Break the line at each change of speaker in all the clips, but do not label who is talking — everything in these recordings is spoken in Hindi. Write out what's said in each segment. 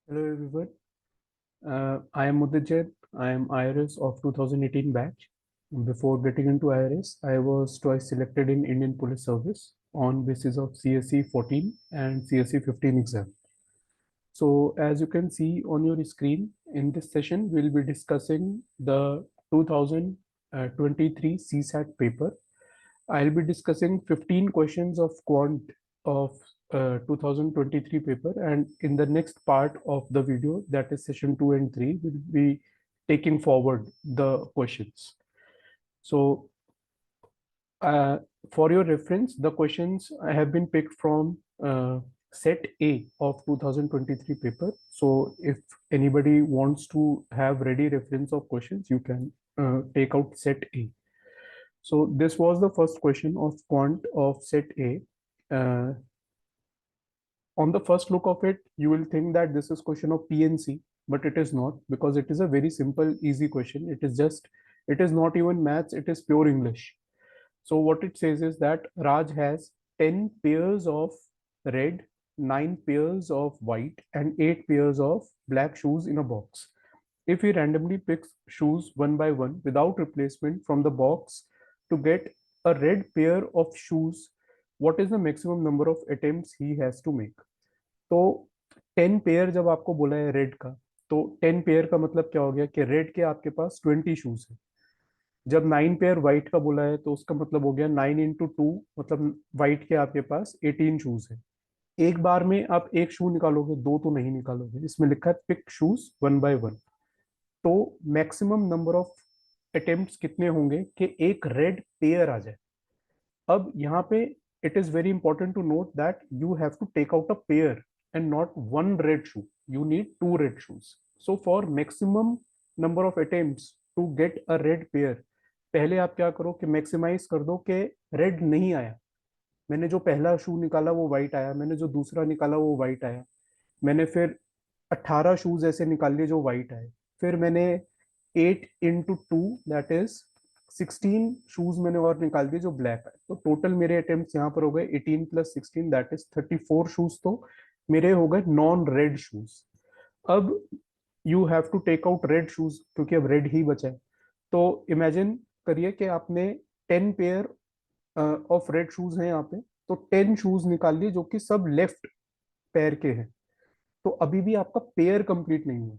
Hello everyone. I am Mudajed. I am IRS of 2018 batch. Before getting into IRS, I was twice selected in Indian Police Service on basis of CSE 14 and CSE 15 exam. So as you can see on your screen, in this session, we'll be discussing the 2023 CSAT paper. I'll be discussing 15 questions of quant of 2023 paper, and in the next part of the video, that is session 2 and 3, we'll be taking forward the questions. So uh, for your reference, the questions have been picked from set A of 2023 paper. So if anybody wants to have ready reference of questions, you can take out set A. So this was the first question of quant of set A. On the first look of it, you will think that this is question of PNC, but it is not, because it is a very simple, easy question. It is not even maths, it is pure English. So what it says is that Raj has 10 pairs of red, 9 pairs of white, and 8 pairs of black shoes in a box. If he randomly picks shoes one by one without replacement from the box to get a red pair of shoes, what is the maximum number of attempts he has to make? तो 10 पेयर जब आपको बोला है रेड का, तो 10 पेयर का मतलब क्या हो गया कि रेड के आपके पास 20 शूज है। जब 9 पेयर व्हाइट का बोला है तो उसका मतलब हो गया 9 into 2, मतलब व्हाइट के आपके पास 18 शूज है। एक बार में आप एक शू निकालोगे, दो तो नहीं निकालोगे, इसमें लिखा है pick shoes one by one. तो मैक्सिमम नंबर ऑफ अटेम्प्ट्स कितने होंगे कि एक रेड पेयर आ जाए। अब यहाँ पे it is very important to note that you have to take out a pair and not one red shoe, you need to red shoes. So for maximum number of attempts to get a red pair, पहले आप क्या करो कि मैक्सिमाइज कर दो कि रेड नहीं आया। मैंने जो पहला शू निकाला वो व्हाइट आया, मैंने जो दूसरा निकाला वो व्हाइट आया, मैंने फिर 18 शूज ऐसे निकाल लिए जो व्हाइट आए, फिर मैंने 8 into 2 दैट इज 16 शूज मैंने और निकाल दिए जो ब्लैक आए। तो टोटल मेरे अटेम्प्ट यहाँ पर हो गए 18 + 16 दैट इज 34 शूज, तो मेरे हो गए नॉन रेड शूज। अब you have to take out red shoes क्योंकि अब रेड ही बचा है। तो इमेजिन करिए कि आपने 10 पेयर ऑफ रेड शूज हैं यहाँ पे, तो 10 शूज निकाल लिए जो कि सब लेफ्ट पैर के हैं। तो अभी भी आपका पेयर कंप्लीट नहीं हुआ।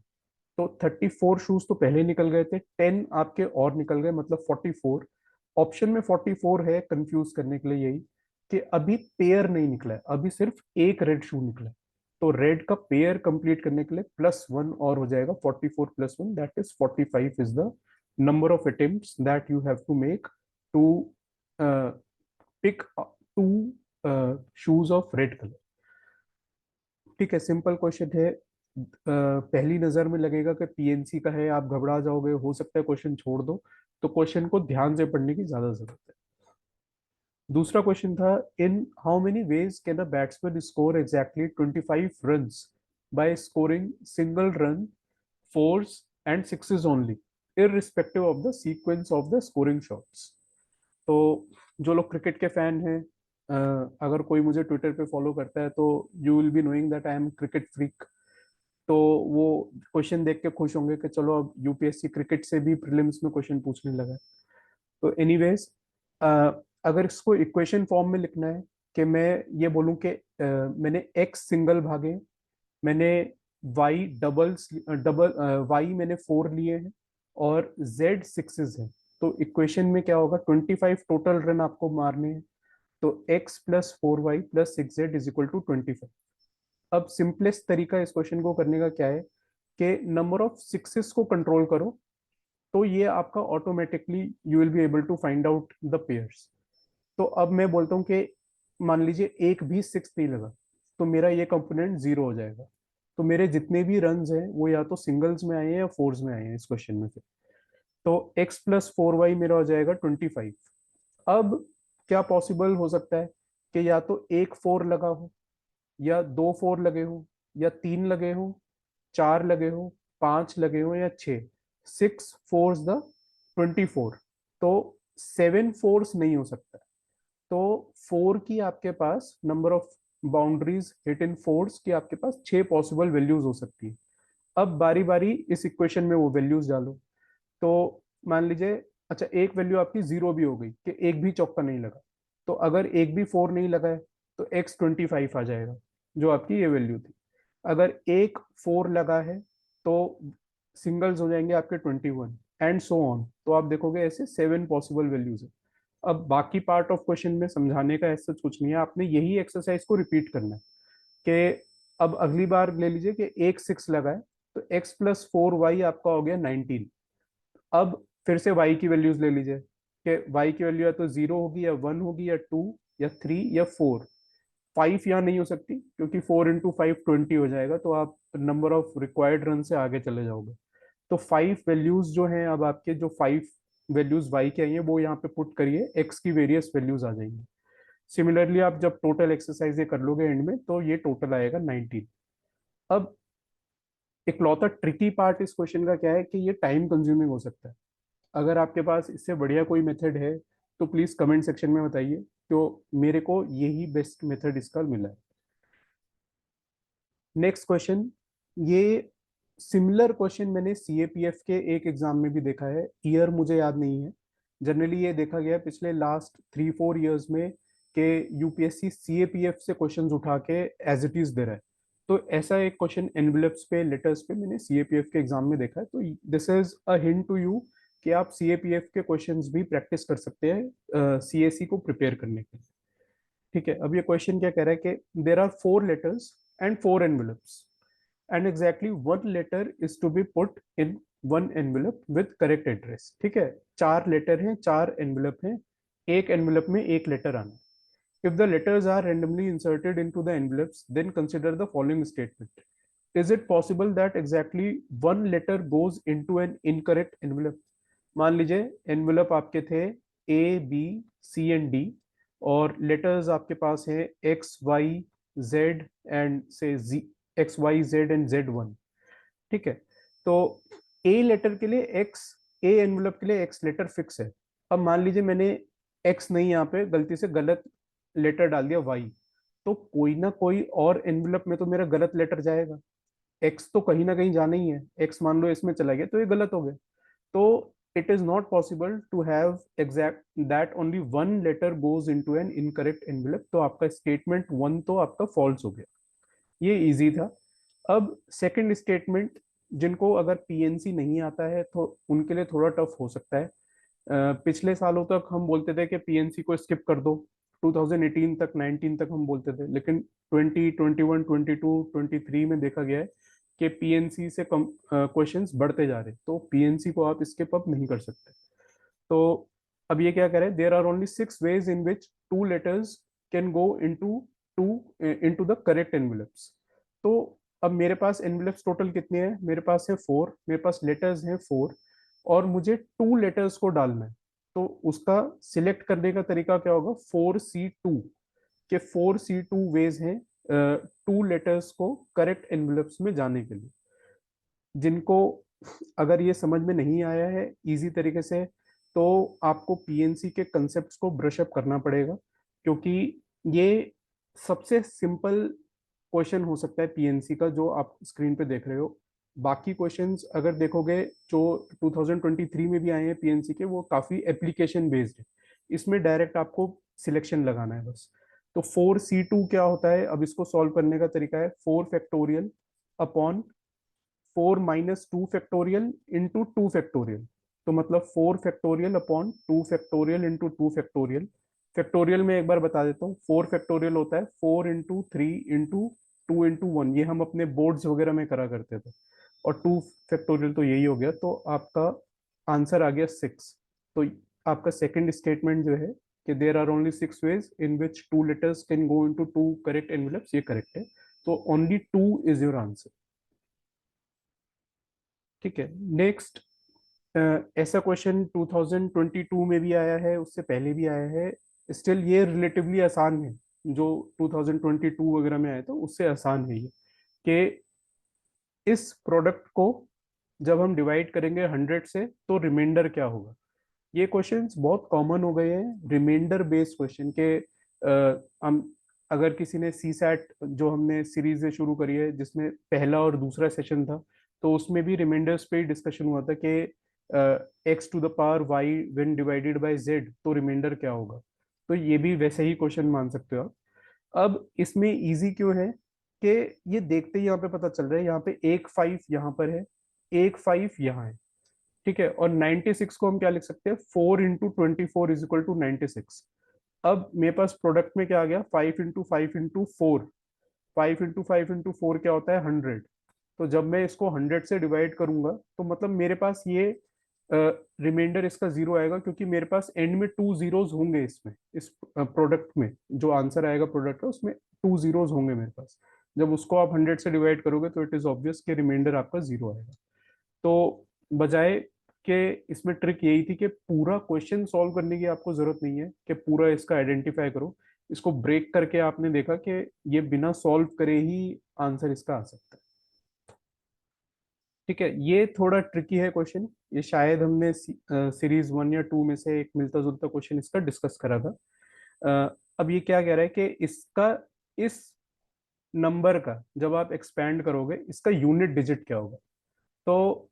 तो 34 शूज तो पहले निकल गए थे, 10 आपके और निकल गए, मतलब 44। ऑप्शन में 44 है कंफ्यूज करने के लिए, यही कि अभी पेयर नहीं निकला है, अभी सिर्फ एक रेड शू निकला है। तो रेड का पेयर कंप्लीट करने के लिए +1 और हो जाएगा, 44 + 1 that is 45 is the number of attempts that you have to make to pick two shoes of red colour. ठीक है, सिंपल क्वेश्चन है। पहली नजर में लगेगा कि पीएनसी का है, आप घबरा जाओगे, हो सकता है क्वेश्चन छोड़ दो। तो क्वेश्चन को ध्यान से पढ़ने की ज्यादा जरूरत है। दूसरा क्वेश्चन था, in how many ways can a batsman score exactly 25 runs by scoring single run, fours and sixes only, irrespective of the sequence of the scoring shots। तो जो लोग क्रिकेट के फैन हैं, अगर कोई मुझे ट्विटर पे फॉलो करता है तो you will be knowing that I am cricket freak. तो वो क्वेश्चन देख के खुश होंगे कि चलो अब यूपीएससी क्रिकेट से भी प्रीलिम्स में क्वेश्चन पूछने लगा है। तो एनीवेज, अगर इसको इक्वेशन फॉर्म में लिखना है कि मैं ये बोलूं कि मैंने एक्स सिंगल भागे, मैंने वाई डबल वाई मैंने 4 लिए हैं और जेड सिक्सेस हैं। तो इक्वेशन में क्या होगा, 25 टोटल रन आपको मारने हैं। तो x + 4y + 6z is equal to 25। अब सिंपलेस्ट तरीका इस क्वेश्चन को करने का क्या है कि नंबर ऑफ सिक्सेस को कंट्रोल करो, तो ये आपका automatically you will be able to find out the pairs. तो अब मैं बोलता हूँ कि मान लीजिए एक भी सिक्स नहीं लगा, तो मेरा ये कंपोनेंट 0 हो जाएगा। तो मेरे जितने भी रन हैं वो या तो सिंगल्स में आए हैं या फोर्स में आए हैं इस क्वेश्चन में से। तो x + 4y मेरा हो जाएगा 25। अब क्या पॉसिबल हो सकता है कि या तो एक 4 लगा हो, या दो 4 लगे हो, या 3 लगे हो, 4 लगे हो, 5 लगे हो, या 6। 6 फोर्स द 24। तो 7 फोर्स नहीं हो सकता। तो 4 की आपके पास number of boundaries hit in fours कि आपके पास 6 पॉसिबल वैल्यूज हो सकती है। अब बारी बारी इस इक्वेशन में वो वैल्यूज डालो। तो मान लीजिए, अच्छा एक वैल्यू आपकी जीरो भी हो गई कि एक भी चौका नहीं लगा, तो अगर एक भी फोर नहीं लगा है तो x25 आ जाएगा, जो आपकी ये वैल्यू थी। अगर एक फोर लगा है तो सिंगल्स हो जाएंगे आपके 21 एंड सो ऑन। तो आप देखोगे ऐसे 7 पॉसिबल वैल्यूज है। अब बाकी पार्ट ऑफ क्वेश्चन में समझाने का ऐसा कुछ नहीं है, आपने यही एक्सरसाइज को रिपीट करना है कि अब अगली बार ले लीजिए कि एक सिक्स लगा है, तो x+4y आपका हो गया 19। अब फिर से y की वैल्यूज ले लीजिए कि y की वैल्यू या तो जीरो होगी या वन होगी या टू या थ्री या फोर। फाइव यहाँ नहीं हो सकती क्योंकि 4 × 5 20 हो जाएगा, तो आप नंबर ऑफ रिक्वायर्ड रन से आगे चले जाओगे। तो 5 वैल्यूज जो हैं, अब आपके जो 5 वैल्यूज y के आई हैं वो यहाँ पे पुट करिए, x की वेरियस वैल्यूज आ जाएंगी। सिमिलरली आप जब टोटल एक्सरसाइज ये कर लोगे एंड में, तो ये टोटल आएगा 19। अब इकलौता ट्रिकी पार्ट इस क्वेश्चन का क्या है कि ये टाइम कंज्यूमिंग हो सकता है। अगर आपके पास इससे बढ़िया कोई मेथड है तो प्लीज कमेंट सेक्शन में बताइए, तो मेरे को यही बेस्ट मेथड इसका मिला है। नेक्स्ट क्वेश्चन, ये सिमिलर क्वेश्चन मैंने सीएपीएफ के एक एग्जाम में भी देखा है, ईयर मुझे याद नहीं है। जनरली ये देखा गया पिछले लास्ट 3-4 ईयर्स में कि यूपीएससी सीएपीएफ से क्वेश्चंस उठा के एज इट इज दे रहा है। तो ऐसा एक क्वेश्चन एनवेलप्स पे, लेटर्स पे मैंने सीएपीएफ के एग्जाम में देखा है। तो this is a hint to you कि आप सीएपीएफ के क्वेश्चंस भी प्रैक्टिस कर सकते हैं सीएससी को प्रिपेयर करने के लिए। ठीक है, अब ये क्वेश्चन क्या कह रहा है कि there are 4 letters and 4 envelopes and exactly one letter is to be put in one envelope with correct address। ठीक है, 4 लेटर हैं, 4 envelope हैं, एक envelope में एक लेटर आना है। If the letters are randomly inserted into the envelopes, then consider the following statement: is it possible that exactly one letter goes into an incorrect envelope? मान लीजिए एनवेलप आपके थे A, B, C and D, और लेटर्स आपके पास है X, Y, Z एंड से Z, X, Y, Z and Z1। ठीक है, तो ए लेटर के लिए एक्स, ए एनवेलप के लिए एक्स लेटर फिक्स है। अब मान लीजिए मैंने एक्स नहीं, यहाँ पे गलती से गलत लेटर डाल दिया वाई, तो कोई ना कोई और एनवेलप में तो मेरा गलत लेटर जाएगा। एक्स तो कहीं ना कहीं जाना ही है, एक्स मान लो इसमें चला गया तो ये गलत हो गया। तो it is not possible to have exact that only one letter goes into an incorrect envelope। तो आपका स्टेटमेंट वन तो आपका फॉल्स हो गया, ये इजी था। अब सेकंड स्टेटमेंट, जिनको अगर पीएनसी नहीं आता है तो उनके लिए थोड़ा टफ हो सकता है। पिछले सालों तक हम बोलते थे कि पीएनसी को स्किप कर दो, 2018 तक 19 तक हम बोलते थे, लेकिन 20, 21, 22, 23 में देखा गया है कि पीएनसी से कम क्वेश्चंस बढ़ते जा रहे हैं, तो पीएनसी को आप स्किप अप नहीं कर सकते। तो अब ये क्या करें, there are only 6 ways in which 2 letters can go to into the correct envelopes। तो अब मेरे पास एनवेलप्स टोटल कितने हैं, मेरे पास है 4, मेरे पास लेटर्स हैं 4, और मुझे 2 लेटर्स को डालना है। तो उसका सिलेक्ट करने का तरीका क्या होगा, 4C2 के 4C2 वेज हैं 2 लेटर्स को करेक्ट एनवेलप्स में जाने के लिए। जिनको अगर ये समझ में नहीं आया है इजी तरीके से, तो आपको पीएनसी के कंसेप्ट को ब्रश अप करना पड़ेगा, क्योंकि ये सबसे सिंपल क्वेश्चन हो सकता है पीएनसी का जो आप स्क्रीन पे देख रहे हो। बाकी क्वेश्चंस अगर देखोगे जो 2023 में भी आए हैं पीएनसी के, वो काफी एप्लीकेशन बेस्ड है। इसमें डायरेक्ट आपको सिलेक्शन लगाना है बस। तो 4C2 क्या होता है, अब इसको सॉल्व करने का तरीका है 4 factorial upon 4 - 2 factorial into 2 factorial. तो मतलब 4 factorial upon 2 factorial into 2 factorial. Factorial में एक बार बता देता हूँ, 4 फैक्टोरियल होता है 4 × 3 × 2 × 1। ये हम अपने बोर्ड्स वगैरह में करा करते थे। और 2 फैक्टोरियल तो यही हो गया, तो आपका आंसर आ गया 6। तो आपका सेकंड स्टेटमेंट जो है कि there are only 6 ways in which 2 letters can go into 2 correct envelopes, ये करेक्ट है। तो ओनली 2 इज योर आंसर। ठीक है, नेक्स्ट, ऐसा क्वेश्चन 2022 में भी आया है, उससे पहले भी आया है। स्टिल ये रिलेटिवली आसान है, जो 2022 वगैरह में आया था उससे आसान है ये, कि इस प्रोडक्ट को जब हम डिवाइड करेंगे 100 से तो रिमाइंडर क्या होगा। ये क्वेश्चंस बहुत कॉमन हो गए हैं, रिमाइंडर बेस्ड क्वेश्चन के। हम अगर किसी ने सी सैट जो हमने सीरीज से शुरू करी है जिसमें पहला और दूसरा सेशन था, तो उसमें भी रिमाइंडर्स पे ही डिस्कशन हुआ था कि X to the power Y when divided by Z, तो रिमाइंडर क्या होगा। तो ये भी वैसे ही क्वेश्चन मान सकते हो आप। अब इसमें इजी क्यों है कि ये देखते ही यहाँ पे पता चल रहा है, यहाँ पे एक 5 यहाँ पर है, एक 5 यहाँ है, ठीक है। और 96 को हम क्या लिख सकते हैं, 4 × 24 इज इक्वल टू 96। अब मेरे पास प्रोडक्ट में क्या आ गया, 5 × 5 × 4, 5 × 5 × 4 क्या होता है, 100। तो जब मैं इसको 100 से डिवाइड करूंगा तो मतलब मेरे पास ये रिमाइंडर इसका जीरो आएगा, क्योंकि मेरे पास एंड में 2 जीरोज होंगे इसमें, इस प्रोडक्ट में जो आंसर आएगा प्रोडक्ट का उसमें 2 जीरोज होंगे मेरे पास। जब उसको आप 100 से डिवाइड करोगे तो इट इज ऑब्वियस कि रिमाइंडर आपका जीरो आएगा। तो बजाय कि इसमें ट्रिक यही थी कि पूरा क्वेश्चन सॉल्व करने की आपको जरूरत नहीं है कि पूरा इसका आइडेंटिफाई करो, इसको ब्रेक करके आपने देखा कि ये बिना सॉल्व करे ही आंसर इसका आ सकता है। ठीक है, ये थोड़ा ट्रिकी है क्वेश्चन, ये शायद हमने सीरीज 1 या 2 में से एक मिलता जुलता क्वेश्चन इसका डिस्कस करा था। अब ये क्या कह रहा है कि इसका, इस नंबर का जब आप एक्सपैंड करोगे इसका यूनिट डिजिट क्या होगा। तो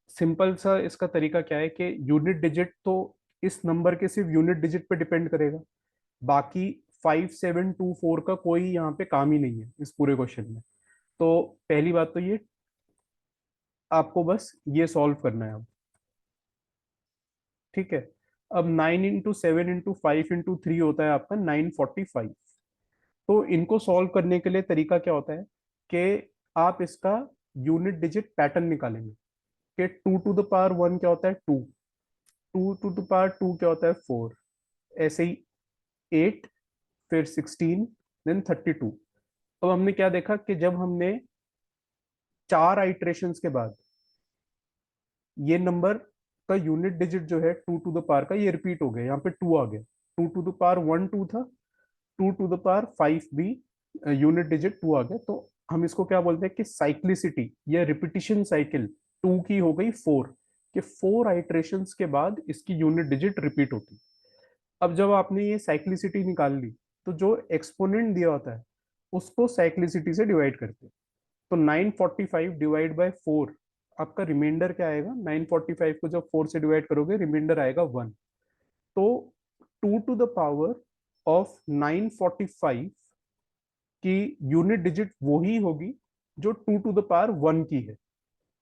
सिंपल सा इसका तरीका क्या है कि यूनिट डिजिट तो इस नंबर के सिर्फ यूनिट डिजिट पे डिपेंड करेगा, बाकी 5724 का कोई यहाँ पे काम ही नहीं है इस पूरे क्वेश्चन में। तो पहली बात तो ये, आपको बस ये सॉल्व करना है अब, ठीक है। अब 9 × 7 × 5 × 3 होता है आपका 945। तो इनको सॉल्व करने के लिए तरीका क्या होता है कि आप इसका यूनिट डिजिट पैटर्न निकालेंगे कि 2 टू द पावर 1 क्या होता है, 2, 2 टू द पावर 2 क्या होता है, 4, ऐसे ही 8, फिर 16, देन 32। अब हमने क्या देखा कि जब हमने 4 आइट्रेशंस के बाद ये नंबर का यूनिट डिजिट जो है 2 टू द पावर का, ये रिपीट हो गया, यहाँ पे 2 आ गया, 2 टू द पावर 1 2 था, 2 टू द पावर 5 भी यूनिट डिजिट 2 आ गया। तो हम इसको क्या बोलते हैं कि साइक्लिसिटी या रिपीटिशन साइकिल 2 की हो गई 4, कि 4 आइट्रेशंस के बाद इसकी यूनिट डिजिट रिपीट होती। अब जब आपने ये साइक्लिसिटी निकाल ली, तो जो एक्सपोनेंट दिया होता है उसको साइक्लिसिटी से डिवाइड करते हैं। तो 945 डिवाइड बाय 4, आपका रिमाइंडर क्या आएगा, 945 को जब 4 से डिवाइड करोगे रिमाइंडर आएगा 1। तो 2 टू द पावर ऑफ 945 की यूनिट डिजिट वही होगी जो 2 टू द पावर 1 की है।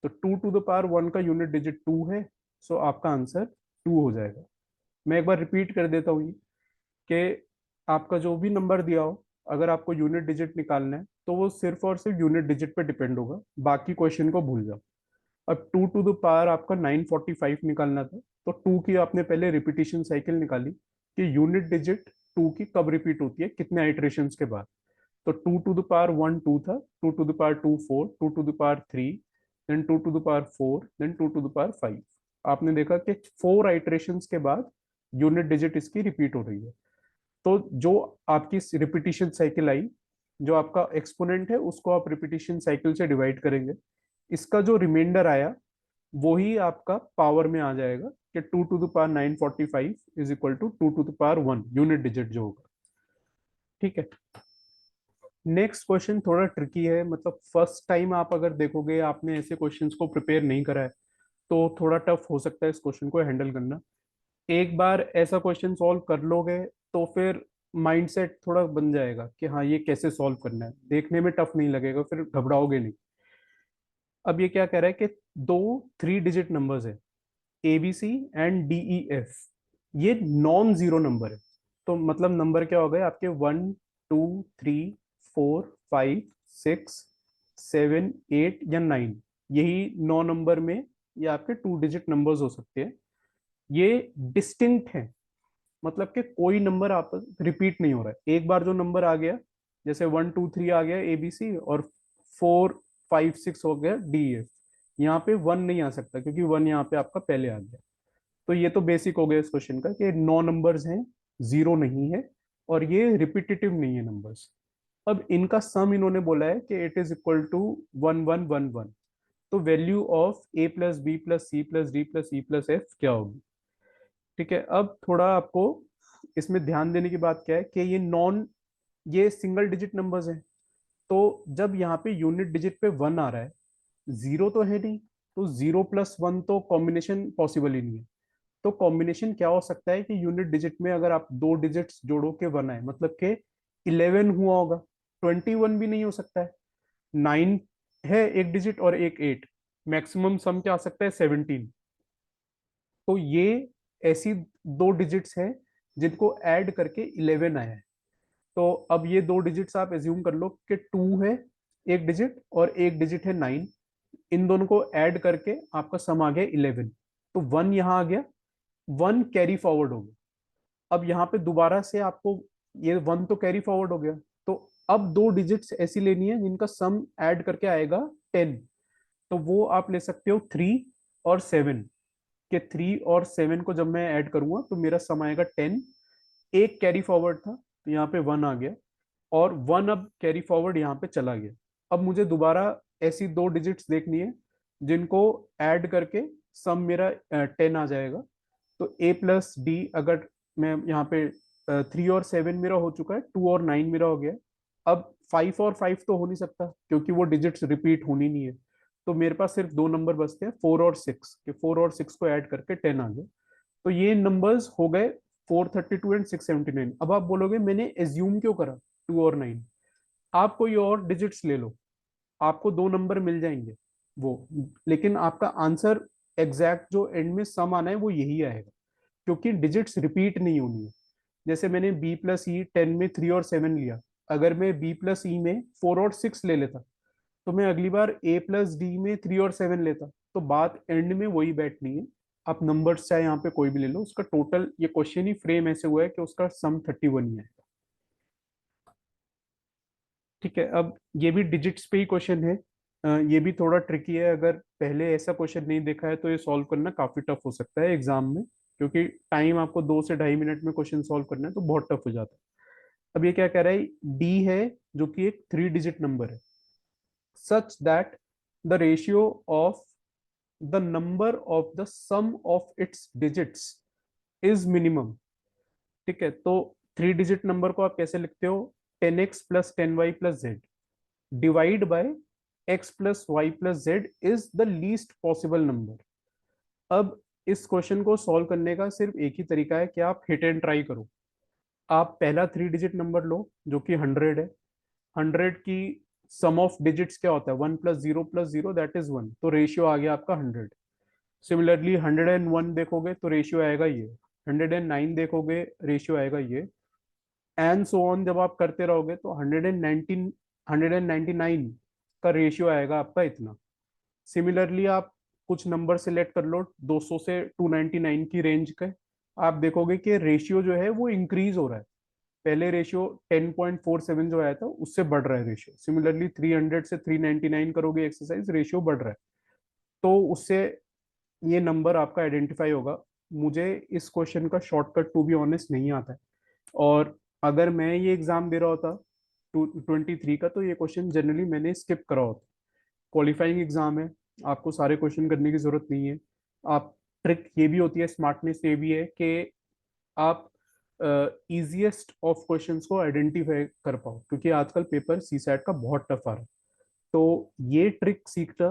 तो 2 टू द पावर 1 का यूनिट डिजिट 2 है, सो आपका आंसर 2 हो जाएगा। मैं एक बार रिपीट कर देता हूँ कि आपका जो भी नंबर दिया हो, अगर आपको यूनिट डिजिट निकालना है तो वो सिर्फ और सिर्फ यूनिट डिजिट पे डिपेंड होगा, बाकी क्वेश्चन को भूल जाओ। अब 2 टू द पावर आपका 945 निकालना था, तो 2 की आपने पहले रिपीटिशन साइकिल निकाली कि यूनिट डिजिट 2 की कब रिपीट होती है, कितने आइट्रेशंस के बाद। तो 2 टू द पावर 1 2 था, 2 to the power 2 4, 2 to the power 3, then 2 to the power 4, then 2 to the power 5। आपने देखा कि 4 आइट्रेशंस के बाद यूनिट डिजिट इसकी रिपीट हो रही है। तो जो आपकी रिपीटिशन साइकिल आई, जो आपका एक्सपोनेंट है उसको आप रिपीटिशन साइकिल से डिवाइड करेंगे, इसका जो रिमाइंडर आया वही आपका पावर में आ जाएगा कि 2 to the power 945 is equal to 2 to the power 1 unit digit जो होगा। ठीक है, नेक्स्ट क्वेश्चन थोड़ा ट्रिकी है, मतलब फर्स्ट टाइम आप अगर देखोगे, आपने ऐसे क्वेश्चंस को प्रिपेयर नहीं करा है, तो थोड़ा टफ हो सकता है इस क्वेश्चन को हैंडल करना। एक बार ऐसा क्वेश्चन सॉल्व कर लोगे तो फिर माइंडसेट थोड़ा बन जाएगा कि हाँ ये कैसे सॉल्व करना है, देखने में टफ नहीं लगेगा, फिर घबराओगे नहीं। अब ये क्या कह रहा है कि दो 3 डिजिट नंबर्स है, ABC एंड DEF, ये नॉन जीरो नंबर है। तो मतलब नंबर क्या हो गए आपके, 1 2 3 4 5 6 7 8 या 9, यही 9 नंबर में ये आपके 2 डिजिट नंबर्स हो सकते हैं। ये डिस्टिंक्ट है, मतलब कि कोई नंबर आप रिपीट नहीं हो रहा है। एक बार जो नंबर आ गया, जैसे 1 2 3 आ गया ABC, और 4 5 6 हो गया DEF, यहाँ पे 1 नहीं आ सकता क्योंकि 1 यहाँ पे आपका पहले आ गया। तो ये तो बेसिक हो गया इस क्वेश्चन का कि 9 नंबर्स हैं, जीरो नहीं है, और ये रिपीटेटिव नहीं है नंबर्स। अब इनका सम इन्होंने बोला है कि इट इज इक्वल टू 1111। तो वैल्यू ऑफ A+B+C+D+E+F क्या होगी। ठीक है, अब थोड़ा आपको इसमें ध्यान देने की बात क्या है कि ये नॉन ये सिंगल डिजिट नंबर्स हैं, तो जब यहाँ पे यूनिट डिजिट पे 1 आ रहा है, जीरो तो है नहीं, तो 0 + 1 तो कॉम्बिनेशन पॉसिबल ही नहीं है। तो कॉम्बिनेशन क्या हो सकता है कि यूनिट डिजिट में अगर आप दो डिजिट्स जोड़ो के 1 आए, मतलब के 11 हुआ होगा। 21 भी नहीं हो सकता है। 9 है एक डिजिट और एक 8, मैक्सिमम सम क्या आ सकता है 17। तो ये ऐसी दो डिजिट्स हैं जिनको ऐड करके 11 आया है। तो अब ये दो डिजिट्स आप एज्यूम कर लो कि 2 है एक डिजिट और एक डिजिट है 9, इन दोनों को ऐड करके आपका सम आ गया 11। तो 1 यहाँ आ गया, 1 कैरी फॉरवर्ड हो गया। अब यहाँ पे दोबारा से आपको ये 1 तो कैरी फॉरवर्ड हो गया, तो अब दो डिजिट्स ऐसी लेनी है जिनका सम ऐड करके आएगा 10। तो वो आप ले सकते हो 3 और 7 के। 3 और 7 को जब मैं ऐड करूंगा तो मेरा सम आएगा 10। एक कैरी फॉरवर्ड था तो यहाँ पे 1 आ गया, और 1 अब कैरी फॉरवर्ड यहाँ पे चला गया। अब मुझे दोबारा ऐसी दो डिजिट्स देखनी है जिनको ऐड करके सम मेरा 10 आ जाएगा। तो A+D, अगर मैं यहाँ पे 3 और 7 मेरा हो चुका है, 2 और 9 मेरा हो गया। अब 5 और 5 तो हो नहीं सकता क्योंकि वो डिजिट्स रिपीट होनी नहीं है। तो मेरे पास सिर्फ दो नंबर बचते हैं, 4 और 6 के। 4 और 6 को ऐड करके 10 आ गया। तो ये नंबर्स हो गए 432 एंड 679। अब आप बोलोगे मैंने एज्यूम क्यों करा 2 और 9? आप कोई और डिजिट्स ले लो, आपको दो नंबर मिल जाएंगे वो, लेकिन आपका आंसर एग्जैक्ट जो एंड में सम आना है वो यही आएगा, क्योंकि डिजिट्स रिपीट नहीं होनी है। जैसे मैंने B+E 10 में 3 और 7 लिया, अगर मैं B+E में 4 और 6 ले लेता तो मैं अगली बार A+D में 3 और 7 लेता। तो बात एंड में वही बैठनी है। आप नंबर्स चाहे यहाँ पे कोई भी ले लो, उसका टोटल, ये क्वेश्चन ही फ्रेम ऐसे हुआ है कि उसका सम 31 ही है। ठीक है, अब ये भी डिजिट्स पे ही क्वेश्चन है। ये भी थोड़ा ट्रिकी है, अगर पहले ऐसा क्वेश्चन नहीं देखा है तो ये सॉल्व करना काफी टफ हो सकता है एग्जाम में, क्योंकि टाइम आपको 2 से ढाई मिनट में क्वेश्चन सॉल्व करना है तो बहुत टफ हो जाता है। अब ये क्या कह रहा है, डी है जो कि एक 3 डिजिट नंबर है, such that the ratio of the number of the sum of its digits is minimum. ठीक है, तो 3 डिजिट नंबर को आप कैसे लिखते हो, 10x + 10y + z divide by x + y + z is the least possible number. अब इस क्वेश्चन को सॉल्व करने का सिर्फ एक ही तरीका है कि आप हिट एंड ट्राई करो। आप पहला 3 डिजिट नंबर लो जो कि 100 है। 100 की सम ऑफ डिजिट्स क्या होता है, 1 + 0 + 0 दैट इज 1, तो रेशियो आ गया आपका 100। सिमिलरली 101 देखोगे तो रेशियो आएगा ये, 109 देखोगे रेशियो आएगा ये, एंड सो ऑन। जब आप करते रहोगे तो 199 का रेशियो आएगा आपका इतना। सिमिलरली आप कुछ नंबर सिलेक्ट कर लो 200 से 299 की रेंज के, आप देखोगे कि रेशियो जो है वो इंक्रीज हो रहा है। पहले रेशियो 10.47 जो आया था उससे बढ़ रहा है रेशियो। सिमिलरली 300 से 399 करोगे एक्सरसाइज, रेशियो बढ़ रहा है। तो उससे ये नंबर आपका आइडेंटिफाई होगा। मुझे इस क्वेश्चन का शॉर्टकट टू बी ऑनेस्ट नहीं आता है, और अगर मैं ये एग्जाम दे रहा होता 23 का तो ये क्वेश्चन जनरली मैंने स्किप करा होता। क्वालिफाइंग एग्जाम है, आपको सारे क्वेश्चन करने की जरूरत नहीं है। आप, ट्रिक ये भी होती है, स्मार्टनेस ये भी है कि आप इजिएस्ट ऑफ क्वेश्चंस को आइडेंटिफाई कर पाओ, क्योंकि आजकल पेपर सीसैट का बहुत टफ आ रहा है। तो ये ट्रिक सीखना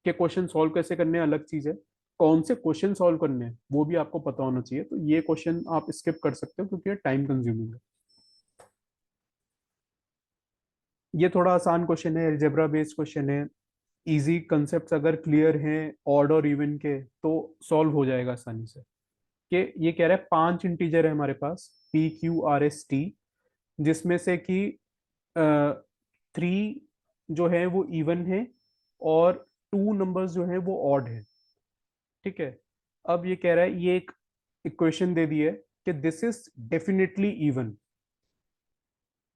कि क्वेश्चन सॉल्व कैसे करने हैं अलग चीज है, कौन से क्वेश्चन सॉल्व करने हैं वो भी आपको पता होना चाहिए। तो ये क्वेश्चन आप स्किप कर सकते हो क्योंकि ये टाइम कंज्यूमिंग है। ये थोड़ा आसान क्वेश्चन है, अलजेब्रा बेस्ड क्वेश्चन है। इजी कंसेप्ट अगर क्लियर हैं ऑड और इवन के तो सॉल्व हो जाएगा आसानी से। कि ये कह रहा है 5 इंटीजर है हमारे पास, P, Q, R, S, T, जिसमें से कि 3 जो है वो इवन है और 2 नंबर्स जो है वो ऑड है। ठीक है, अब ये कह रहा है, ये एक इक्वेशन दे दी है कि दिस इज डेफिनेटली इवन।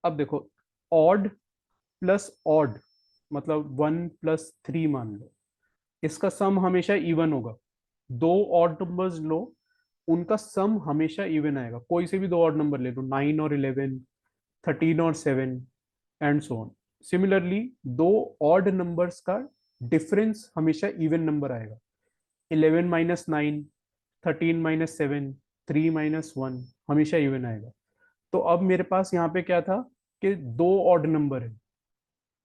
अब देखो, ऑड प्लस ऑड मतलब 1 + 3 मान लो, इसका सम हमेशा इवन होगा। दो ऑड नंबर्स लो, उनका सम हमेशा इवन आएगा। कोई से भी दो ऑड नंबर ले लो, 9 और 11, 13 और 7, एंड सो ऑन। सिमिलरली दो ऑड नंबर्स का डिफरेंस हमेशा इवन नंबर आएगा। 11 - 9, 13 - 7, 3 - 1 हमेशा इवन आएगा। तो अब मेरे पास यहाँ पे क्या था, कि दो ऑड नंबर है,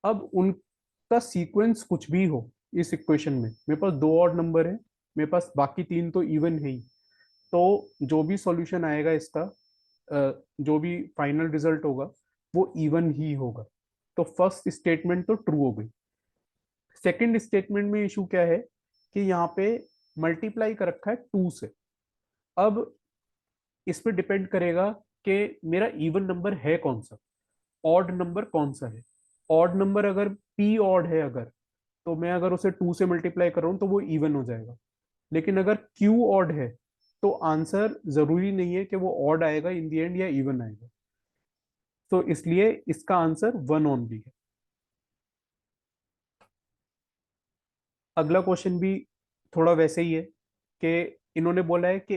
अब उनका सीक्वेंस कुछ भी हो इस इक्वेशन में, मेरे पास दो ऑड नंबर है, मेरे पास बाकी तीन तो इवन है ही, तो जो भी सॉल्यूशन आएगा इसका, जो भी फाइनल रिजल्ट होगा वो इवन ही होगा। तो फर्स्ट स्टेटमेंट तो ट्रू हो गई। सेकंड स्टेटमेंट में इशू क्या है कि यहाँ पे मल्टीप्लाई कर रखा है टू से। अब इस पे डिपेंड करेगा कि मेरा इवन नंबर है कौन सा, ऑड नंबर कौन सा है। ऑड नंबर अगर पी ऑड है अगर, तो मैं अगर उसे टू से मल्टीप्लाई कर रहा हूँ तो वो इवन हो जाएगा। लेकिन अगर क्यू ऑड है तो आंसर जरूरी नहीं है कि वो ऑड आएगा इन दी एंड या इवन आएगा। तो इसलिए इसका आंसर वन ओनली है। अगला क्वेश्चन भी थोड़ा वैसे ही है कि इन्होंने बोला है कि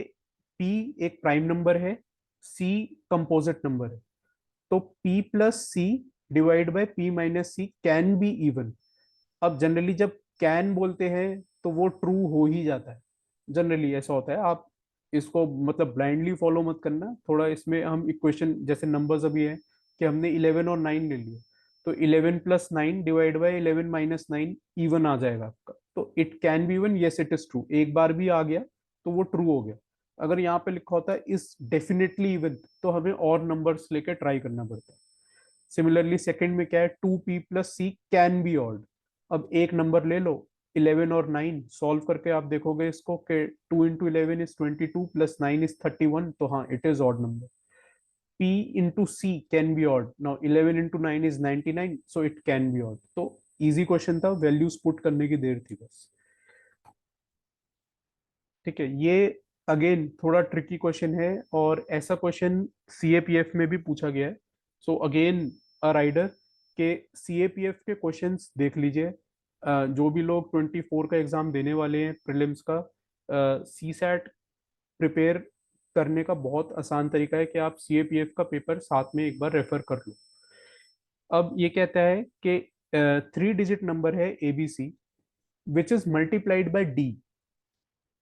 p एक प्राइम नंबर है, c कंपोजिट नंबर है, तो p plus C divide by p minus C can be even. अब जनरली जब कैन बोलते हैं तो वो ट्रू हो ही जाता है, जनरली ऐसा होता है। आप इसको मतलब ब्लाइंडली फॉलो मत करना, थोड़ा इसमें हम इक्वेशन जैसे नंबर्स अभी है कि हमने 11 और 9 ले लिए, तो 11 plus 9 divide by 11 minus 9 even आ जाएगा आपका। तो it can be even, yes it is true, एक बार भी आ गया तो वो ट्रू हो गया। अगर यहाँ पे लिखा होता है इज डेफिनेटली इवन तो हमें और नंबर्स लेके ट्राई करना पड़ता है। सिमिलरली सेकंड में क्या है, two P plus C can be odd. अब एक नंबर ले लो 11 और 9, सॉल्व करके आप देखोगे इसको कि 2 into 11 इज 22 प्लस 9 इज 31, तो हाँ it is odd number. p into c can be odd, now 11 into 9 is 99, so it can be odd। तो इजी क्वेश्चन था, वैल्यूज पुट करने की देर थी बस। ठीक है, ये अगेन थोड़ा ट्रिकी क्वेश्चन है और ऐसा क्वेश्चन सीएपीएफ में भी पूछा गया है। सो अगेन अ राइडर के सीएपीएफ के क्वेश्चंस देख लीजिए। जो भी लोग 24 का एग्जाम देने वाले हैं प्रीलिम्स का, सी सैट प्रिपेयर करने का बहुत आसान तरीका है कि आप सीएपीएफ का पेपर साथ में एक बार रेफर कर लो। अब ये कहता है कि थ्री डिजिट नंबर है ABC which is multiplied by D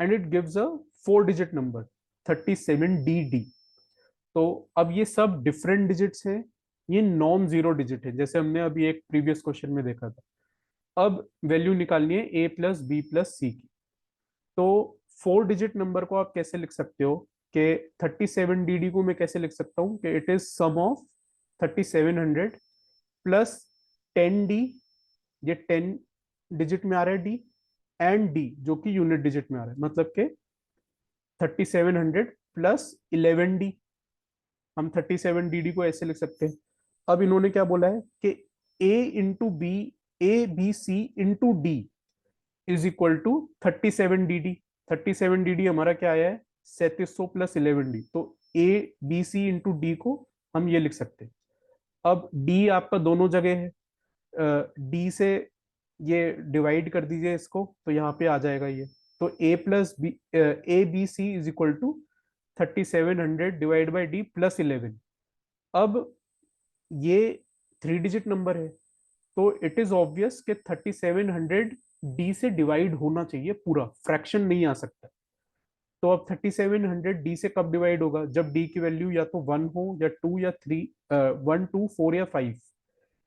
and it gives a four digit number 37dd। तो अब ये सब डिफरेंट डिजिट्स हैं, ये नॉन जीरो डिजिट है जैसे हमने अभी एक प्रीवियस क्वेश्चन में देखा था। अब वैल्यू निकालनी है ए प्लस बी प्लस सी की। तो फोर डिजिट नंबर को आप कैसे लिख सकते हो कि 37dd को मैं कैसे लिख सकता हूँ कि it is sum of 3700 plus 10d, ये 10 डिजिट में आ रहा है डी, एंड डी जो कि यूनिट डिजिट में आ रहा है, मतलब कि 3700 प्लस 11d। हम 37dd को ऐसे लिख सकते हैं। अब इन्होंने क्या बोला है कि a into B, A B C into D is equal to 37dd। 37dd हमारा क्या आया है, 3700 प्लस 11d, तो A B C into D को हम ये लिख सकते हैं। अब डी आपका दोनों जगह है, डी से ये डिवाइड कर दीजिए इसको तो यहाँ पे आ जाएगा ये। तो A plus B, A B C is equal to 3700 divide by D plus 11। अब ये थ्री डिजिट नंबर है तो इट इज ऑब्वियस कि 3700 डी से डिवाइड होना चाहिए, पूरा फ्रैक्शन नहीं आ सकता। तो अब 3700 डी से कब डिवाइड होगा, जब डी की वैल्यू या तो वन हो या टू या थ्री, 1 2 4 या 5।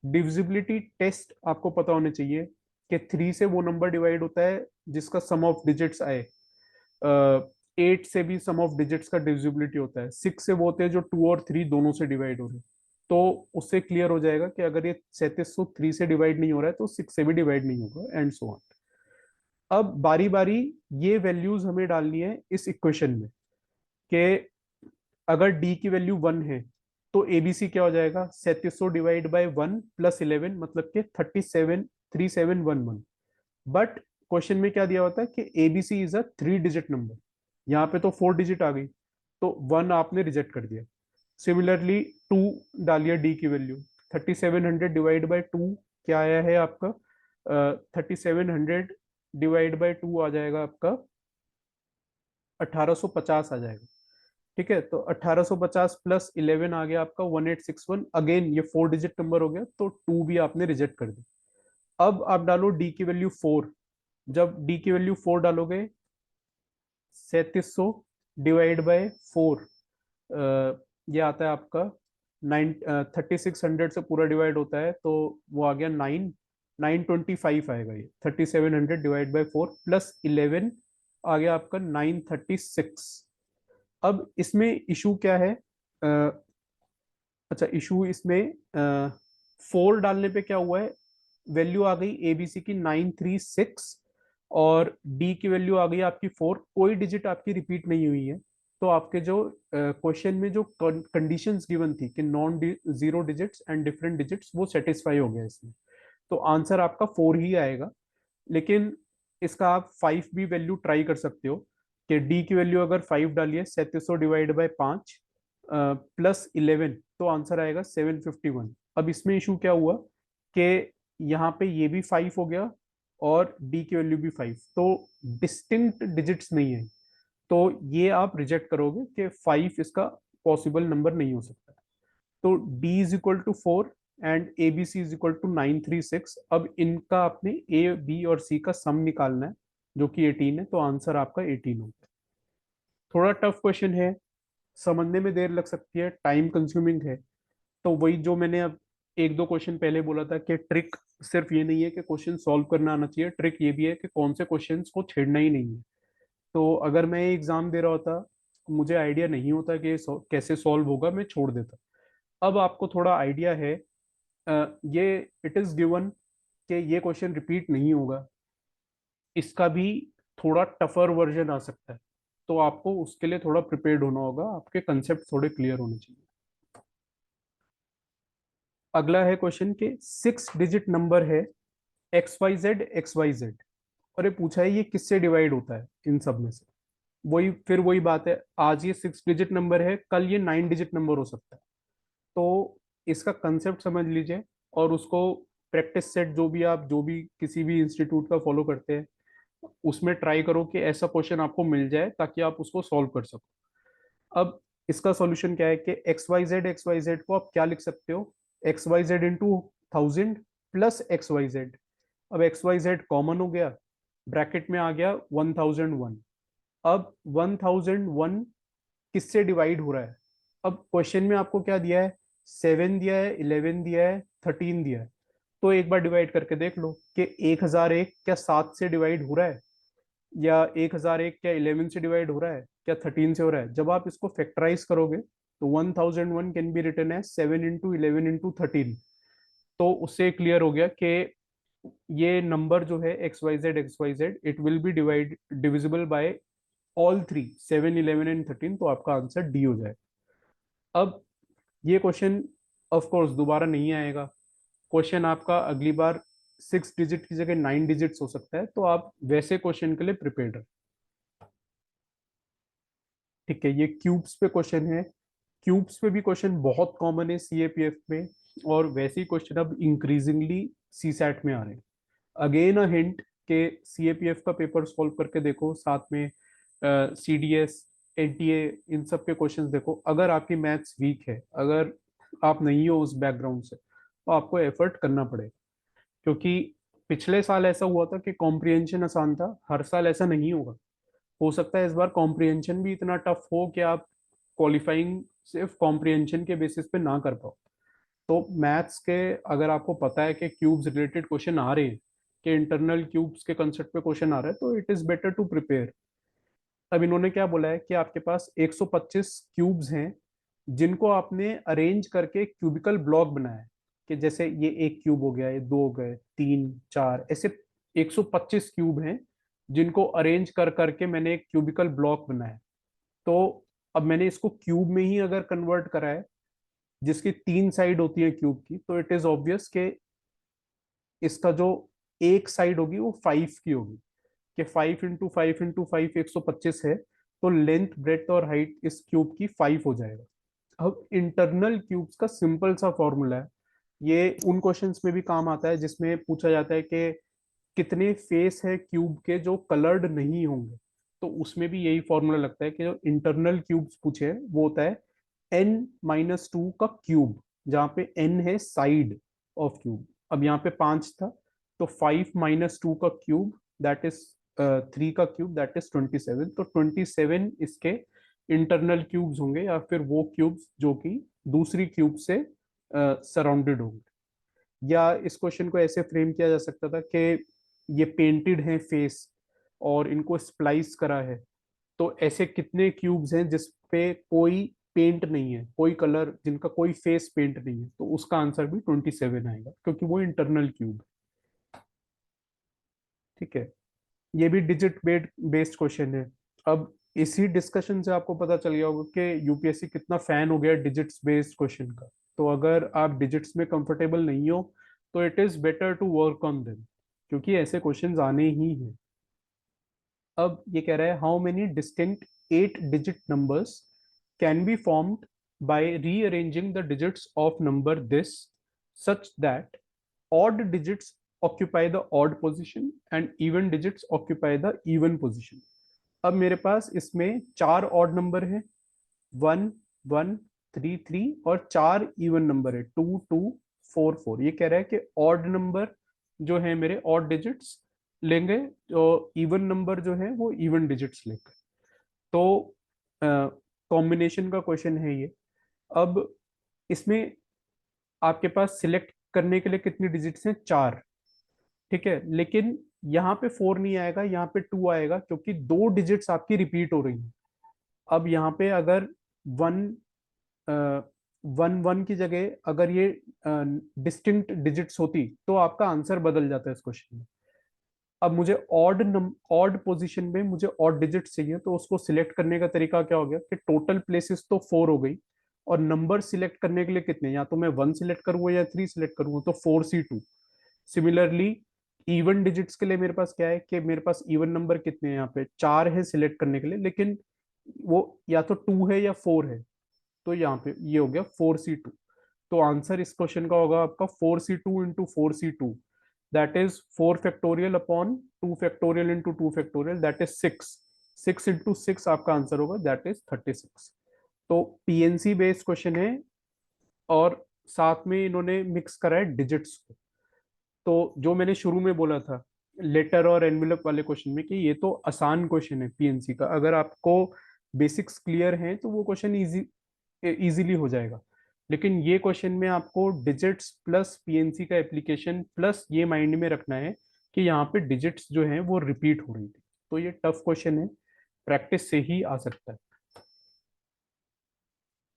डिविजिबिलिटी टेस्ट आपको पता होने चाहिए कि थ्री से वो नंबर डिवाइड होता है जिसका सम ऑफ डिजिट्स आए, 8 से भी सम ऑफ डिजिट्स का डिविजिबिलिटी होता है, 6 से वो होते हैं जो 2 और 3 दोनों से डिवाइड हो रहे हैं। तो उससे क्लियर हो जाएगा कि अगर ये 3703 से डिवाइड नहीं हो रहा है तो 6 से भी डिवाइड नहीं होगा एंड सो ऑन। अब बारी बारी ये वैल्यूज हमें डालनी है इस इक्वेशन में कि अगर डी की वैल्यू वन है तो एबीसी क्या हो जाएगा, 3700 डिवाइड बाई 1 प्लस 11, मतलब कि 373711। बट क्वेश्चन में क्या दिया होता है कि ABC is a three digit number, यहाँ पे तो फोर डिजिट आ गई तो वन आपने रिजेक्ट कर दिया। सिमिलरली टू डालिए डी की वैल्यू, 3700 डिवाइड बाई टू क्या आया है आपका, 3700 डिवाइड बाई टू आ जाएगा आपका 1850 आ जाएगा। ठीक है, तो 1850 प्लस 11 आ गया आपका 1861। अगेन ये फोर डिजिट नंबर हो गया तो टू भी आपने रिजेक्ट कर दिया। अब आप डालो डी की वैल्यू फोर। जब डी की वैल्यू फोर डालोगे 3700 डिवाइड बाय फोर, ये आता है आपका 3600 से पूरा डिवाइड होता है तो वो आ गया 925 आएगा। ये 3700 डिवाइड बाई 4 प्लस 11 आ गया आपका 936। अब इसमें इशू क्या है? अच्छा, इशू इसमें 4 डालने पे क्या हुआ है, वैल्यू आ गई एबीसी की 936 और डी की वैल्यू आ गई आपकी 4। कोई डिजिट आपकी रिपीट नहीं हुई है। तो आपके जो क्वेश्चन में जो कंडीशंस गिवन थी कि non zero digits and different digits, वो सेटिस्फाई हो गया इसमें। तो आंसर आपका 4 ही आएगा। लेकिन इसका आप 5 भी वैल्यू ट्राई कर सकते हो कि डी की वैल्यू अगर 5 डालिए 3700 डिवाइड बाई 5 प्लस 11 तो आंसर आएगा 751। अब इसमें इशू क्या हुआ कि यहाँ पे ये भी 5 हो गया और डी की वैल्यू भी 5, तो डिस्टिंक्ट डिजिट्स नहीं है। तो ये आप रिजेक्ट करोगे कि 5 इसका पॉसिबल नंबर नहीं हो सकता। तो d is equal to 4 and A B C is equal to 936। अब इनका आपने ए बी और सी का सम निकालना है जो कि 18 है, तो आंसर आपका 18 होगा। थोड़ा टफ क्वेश्चन है, समझने में देर लग सकती है, टाइम कंज्यूमिंग है। तो वही जो मैंने अब एक दो क्वेश्चन पहले बोला था कि ट्रिक सिर्फ ये नहीं है कि क्वेश्चन सॉल्व करना आना चाहिए, ट्रिक ये भी है कि कौन से क्वेश्चंस को छेड़ना ही नहीं है। तो अगर मैं एग्जाम दे रहा होता, मुझे आइडिया नहीं होता कि कैसे सॉल्व होगा, मैं छोड़ देता। अब आपको थोड़ा आइडिया है। ये इट इज गिवन कि ये क्वेश्चन रिपीट नहीं होगा, इसका भी थोड़ा टफर वर्जन आ सकता है। तो आपको उसके लिए थोड़ा प्रिपेयर्ड होना होगा, आपके कंसेप्ट थोड़े क्लियर होने चाहिए। अगला है क्वेश्चन के 6 डिजिट नंबर है XYZ और ये पूछा है ये किससे डिवाइड होता है इन सब में से। वही बात है, आज ये 6 डिजिट नंबर है, कल ये 9 डिजिट नंबर हो सकता है। तो इसका कंसेप्ट समझ लीजिए और उसको प्रैक्टिस सेट जो भी किसी भी इंस्टीट्यूट का फॉलो करते हैं उसमें ट्राई करो कि ऐसा क्वेश्चन आपको मिल जाए ताकि आप उसको सॉल्व कर सको। अब इसका सॉल्यूशन क्या है कि एक्स वाई जेड को आप क्या लिख सकते हो, X Y Z into 1000 plus X Y Z. अब एक्स वाई जेड कॉमन हो गया, ब्रैकेट में आ गया 1001। अब 1001 किससे डिवाइड हो रहा है? अब क्वेश्चन में आपको क्या दिया है, 7 दिया है, 11 दिया है, 13 दिया है। तो एक बार डिवाइड करके देख लो कि 1001 क्या 7 से डिवाइड हो रहा है, या 1001 क्या 11 से डिवाइड हो रहा है, क्या 13 से हो रहा है। जब आप इसको फैक्टराइज करोगे तो 1001 can be written as 7 into 11 into 13। तो उससे क्लियर हो गया कि ये नंबर जो है X Y Z it will be divisible by all three, 7 11 and 13। तो आपका आंसर डी हो जाए। अब ये क्वेश्चन ऑफ कोर्स दोबारा नहीं आएगा, क्वेश्चन आपका अगली बार 6 डिजिट की जगह 9 डिजिट्स हो सकता है, तो आप वैसे क्वेश्चन के लिए प्रिपेयर्ड रहे। ठीक है, ये क्यूब्स पे क्वेश्चन है। क्यूब्स पे भी क्वेश्चन बहुत कॉमन है सीएपीएफ में, और वैसे ही क्वेश्चन अब इंक्रीजिंगली सीसैट में आ रहे हैं। अगेन अ हिंट के सीएपीएफ का पेपर सॉल्व करके देखो, साथ में सीडीएस एनटीए इन सब के क्वेश्चंस देखो। अगर आपकी मैथ्स वीक है, अगर आप नहीं हो उस बैकग्राउंड से, तो आपको एफर्ट करना पड़ेगा। क्योंकि पिछले साल ऐसा हुआ था कि कॉम्प्रिहेंशन आसान था, हर साल ऐसा नहीं होगा। हो सकता है इस बार कॉम्प्रिहेंशन भी इतना टफ हो कि आप क्वालिफाइंग सिर्फ कॉम्प्रिहेंशन के बेसिस पे ना कर पाओ। तो मैथ्स के अगर आपको पता है कि क्यूब्स रिलेटेड क्वेश्चन आ रहे हैं, कि इंटरनल क्यूब्स के कंसेप्ट पे क्वेश्चन आ रहा है, तो it is better to prepare. अब इन्होंने क्या बोला है कि आपके पास 125 क्यूब्स हैं जिनको आपने अरेंज करके क्यूबिकल ब्लॉक बनाया है। कि जैसे ये एक क्यूब हो गया, ये दो हो गए, तीन, चार, ऐसे 125 क्यूब हैं जिनको अरेंज कर करके मैंने एक क्यूबिकल ब्लॉक बनाया है। तो अब मैंने इसको क्यूब में ही अगर कन्वर्ट करा है, जिसकी 3 साइड होती है क्यूब की, तो इट इज ऑब्वियस कि इसका जो एक साइड होगी वो 5 की होगी। कि 5 इंटू 5 इंटू 5 125 है, तो लेंथ ब्रेथ और हाइट इस क्यूब की 5 हो जाएगा। अब इंटरनल क्यूब्स का सिंपल सा फॉर्मूला है, ये उन क्वेश्चंस में भी काम आता है जिसमें पूछा जाता है कि कितने फेस है क्यूब के जो कलर्ड नहीं होंगे। तो उसमें भी यही फॉर्मूला लगता है कि जो इंटरनल क्यूब्स पूछे हैं वो होता है n-2 का क्यूब, जहाँ पे n है साइड ऑफ क्यूब। अब यहाँ पे 5 था, तो 5 - 2 का क्यूब दैट इज 3 का क्यूब दैट इज 27। तो 27 इसके इंटरनल क्यूब्स होंगे, या फिर वो क्यूब्स जो कि दूसरी क्यूब से सराउंडेड होंगे। या इस क्वेश्चन को ऐसे फ्रेम किया जा सकता था कि ये पेंटेड हैं फेस और इनको स्प्लाइस करा है, तो ऐसे कितने क्यूब्स हैं जिस पे कोई पेंट नहीं है, कोई कलर जिनका कोई फेस पेंट नहीं है, तो उसका आंसर भी 27 आएगा क्योंकि वो इंटरनल क्यूब है। ठीक है, ये भी डिजिट बेस्ड क्वेश्चन है। अब इसी डिस्कशन से आपको पता चल गया होगा कि यूपीएससी कितना फैन हो गया डिजिट्स बेस्ड क्वेश्चन का। तो अगर आप डिजिट्स में कंफर्टेबल नहीं हो तो it is better to work on them, क्योंकि ऐसे क्वेश्चंस आने ही हैं। अब ये कह रहा है how many distinct 8 digit numbers can be formed by rearranging the digits of number this such that odd digits occupy the odd position and even digits occupy the even position। अब मेरे पास इसमें 4 ऑड नंबर है, 1 1 3 3, और 4 इवन नंबर है, 2 2 4 4। ये कह रहा है कि ऑड नंबर जो है मेरे ऑड डिजिट्स लेंगे, जो इवन नंबर जो है वो इवन डिजिट्स लेंगे। तो कॉम्बिनेशन का क्वेश्चन है ये। अब इसमें आपके पास सिलेक्ट करने के लिए कितनी डिजिट्स हैं, 4। ठीक है, लेकिन यहाँ पे 4 नहीं आएगा, यहाँ पे 2 आएगा क्योंकि 2 डिजिट्स आपकी रिपीट हो रही हैं। अब यहाँ पे अगर वन 1 1 की जगह अगर ये डिस्टिंक्ट डिजिट्स होती तो आपका आंसर बदल जाता है इस क्वेश्चन में। अब मुझे ऑड पोजीशन में मुझे ऑड डिजिट चाहिए, तो उसको सिलेक्ट करने का तरीका क्या हो गया कि टोटल प्लेसेस तो 4 हो गई, और नंबर सिलेक्ट करने के लिए कितने, या तो मैं 1 सिलेक्ट करूंगा या 3 सिलेक्ट करूंगा, तो 4C2। सिमिलरली इवन डिजिट्स के लिए मेरे पास क्या है कि मेरे पास इवन नंबर कितने हैं, यहाँ पे 4 है सिलेक्ट करने के लिए, लेकिन वो या तो 2 है या 4 है, तो यहाँ पे ये हो गया 4C2। तो आंसर इस क्वेश्चन का होगा आपका 4C2 into 4C2, that is 4 factorial upon 2 factorial into 2 factorial, that is 6। 6 into 6 आपका आंसर होगा, दैट इज 36। तो पीएनसी बेस्ड क्वेश्चन है, और साथ में इन्होंने मिक्स करा है डिजिट्स को। तो जो मैंने शुरू में बोला था लेटर और एनवेलप वाले क्वेश्चन में कि ये तो आसान क्वेश्चन है पीएनसी का, अगर आपको बेसिक्स क्लियर हैं तो वो क्वेश्चन इजीली हो जाएगा। लेकिन ये क्वेश्चन में आपको डिजिट्स प्लस पीएनसी का एप्लीकेशन प्लस ये माइंड में रखना है कि यहाँ पे डिजिट्स जो हैं वो रिपीट हो रही थी, तो ये टफ क्वेश्चन है, प्रैक्टिस से ही आ सकता है।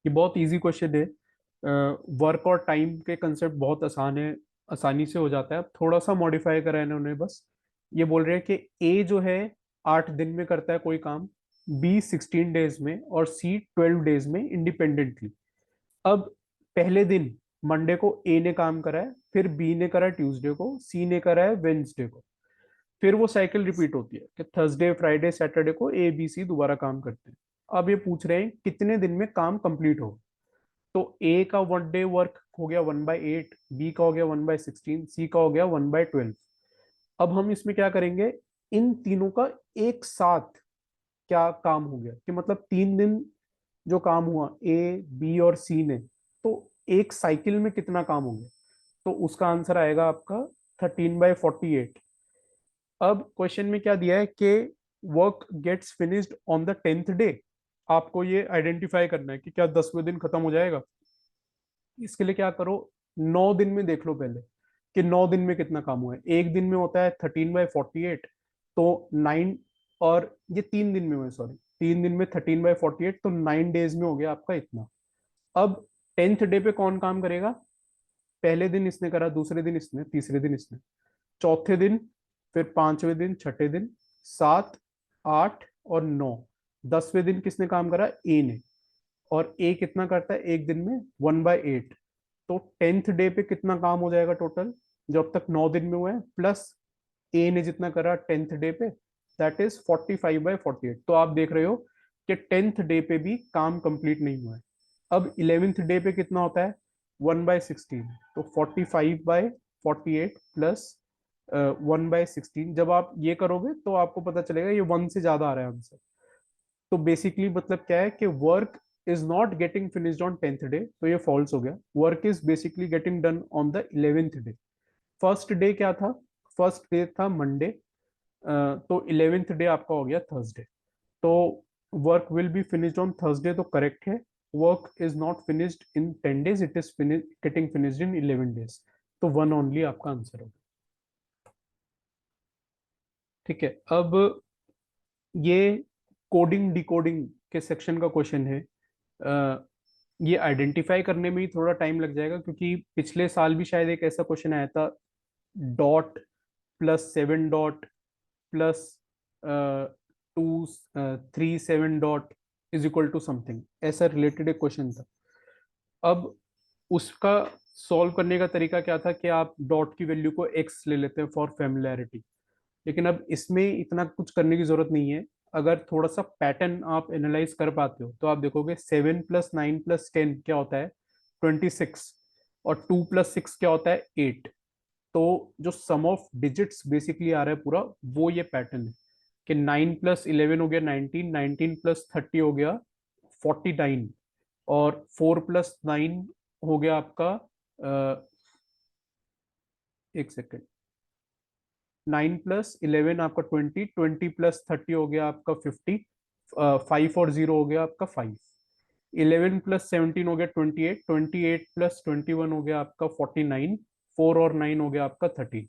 ये बहुत इजी क्वेश्चन है। वर्क और टाइम के कंसेप्ट बहुत आसान है, आसानी से हो जाता है। अब थोड़ा सा मॉडिफाई करा है इन्होंने बस। ये बोल रहे हैं कि ए जो है 8 दिन में करता है कोई काम, बी 16 डेज में, और सी 12 डेज में इंडिपेंडेंटली। अब पहले दिन मंडे को ए ने काम करा है, फिर बी ने करा ट्यूसडे को, सी ने करा है वेंसडे को, फिर वो साइकिल रिपीट होती है कि थर्सडे फ्राइडे सैटरडे को ए बी सी दोबारा काम करते हैं। अब ये पूछ रहे हैं कितने दिन में काम कंप्लीट हो। तो ए का 1 डे वर्क हो गया 1/8, बी का हो गया 1/16, सी का हो गया 1/12। अब हम इसमें क्या करेंगे, इन तीनों का एक साथ क्या काम हो गया, कि मतलब 3 दिन जो काम हुआ ए बी और सी ने, तो एक साइकिल में कितना काम हो गया, तो उसका आंसर आएगा आपका 13/48। अब क्वेश्चन में क्या दिया है कि work gets finished on the 10th day. आपको ये आइडेंटिफाई करना है कि क्या 10वें दिन खत्म हो जाएगा। इसके लिए क्या करो, 9 दिन में देख लो पहले कि 9 दिन में कितना काम हुआ है। एक दिन में होता है 13/48, तो 9, और ये 3 दिन में हुआ है, सॉरी 3 दिन में 13/48, तो 9 डेज में हो गया आपका इतना। अब 10th डे पे कौन काम करेगा, पहले दिन इसने करा, दूसरे दिन इसने, तीसरे दिन इसने, चौथे दिन, फिर 5वें दिन, छठे दिन, 7 8 और 9, 10वें दिन किसने काम करा, ए ने। और ए कितना करता है एक दिन में, 1/8। तो 10th डे पे कितना काम हो जाएगा टोटल, जो अब तक 9 दिन में हुआ है, प्लस ए ने जितना करा 10th डे पे, दैट इज 45/48। तो आप देख रहे हो कि 10th डे पे भी काम कंप्लीट नहीं हुआ है। अब 11th डे पे कितना होता है, 1/16, तो 45/48 प्लस 1/16। जब आप ये करोगे तो आपको पता चलेगा ये 1 से ज्यादा आ रहा है आंसर। तो बेसिकली मतलब क्या है कि work is not getting finished on 10th day, तो ये फॉल्स हो गया। Work is basically getting done on the 11th day. First day क्या था, फर्स्ट डे था मंडे, तो 11th डे आपका हो गया थर्सडे। तो work will be finished on Thursday, तो करेक्ट है। work is not finished in 10 days, it is getting finished in 11 days. तो वन ओनली आपका आंसर होगा. ठीक है, अब ये कोडिंग डिकोडिंग के सेक्शन का क्वेश्चन है. ये आइडेंटिफाई करने में ही थोड़ा टाइम लग जाएगा, क्योंकि पिछले साल भी शायद एक ऐसा क्वेश्चन आया था, dot plus 7 dot plus 237 dot is equal to something, ऐसा रिलेटेड एक क्वेश्चन था. अब उसका सॉल्व करने का तरीका क्या था कि आप डॉट की वैल्यू को एक्स ले लेते हैं फॉर फैमिलियरिटी. लेकिन अब इसमें इतना कुछ करने की जरूरत नहीं है. अगर थोड़ा सा पैटर्न आप एनालाइज कर पाते हो तो आप देखोगे 7 + 9 + 10 क्या होता है, 26. और 2 + 6 क्या होता है, 8. तो जो सम ऑफ डिजिट्स बेसिकली आ रहा है पूरा, वो ये पैटर्न है कि 9 + 11 हो गया 19, 19 + 30 हो गया 49, और 4 + 9 हो गया आपका एक सेकेंड, 9 + 11 आपका 20, 20 + 30 हो गया आपका 50, 5 और 0 हो गया आपका 5, 11 + 17 हो गया 28, 28 + 21 हो गया आपका 49, 4 और 9 हो गया आपका 30.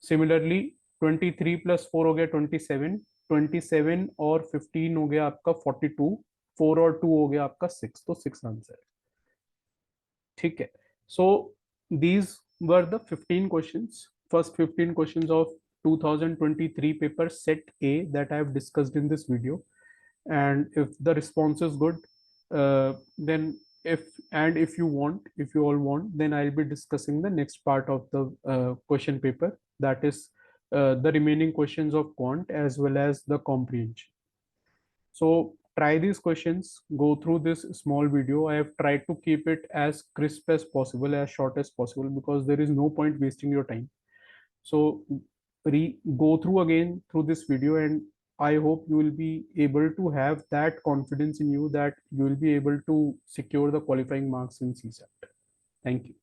सिमिलरली 23 + 4 हो गया 27, 27 और 15 हो गया आपका 42, 4 और 2 हो गया आपका 6, तो 6 आंसर है. ठीक है, so these were the 15 questions, first 15 questions of 2023 paper set A that I have discussed in this video. And if the response is good, then if you want, if you all want, then I'll be discussing the next part of the question paper, that is the remaining questions of quant as well as the comprehension. So try these questions, go through this small video. I have tried to keep it as crisp as possible, as short as possible, because there is no point wasting your time. So go through again through this video, and I hope you will be able to have that confidence in you that you will be able to secure the qualifying marks in CSAT. Thank you.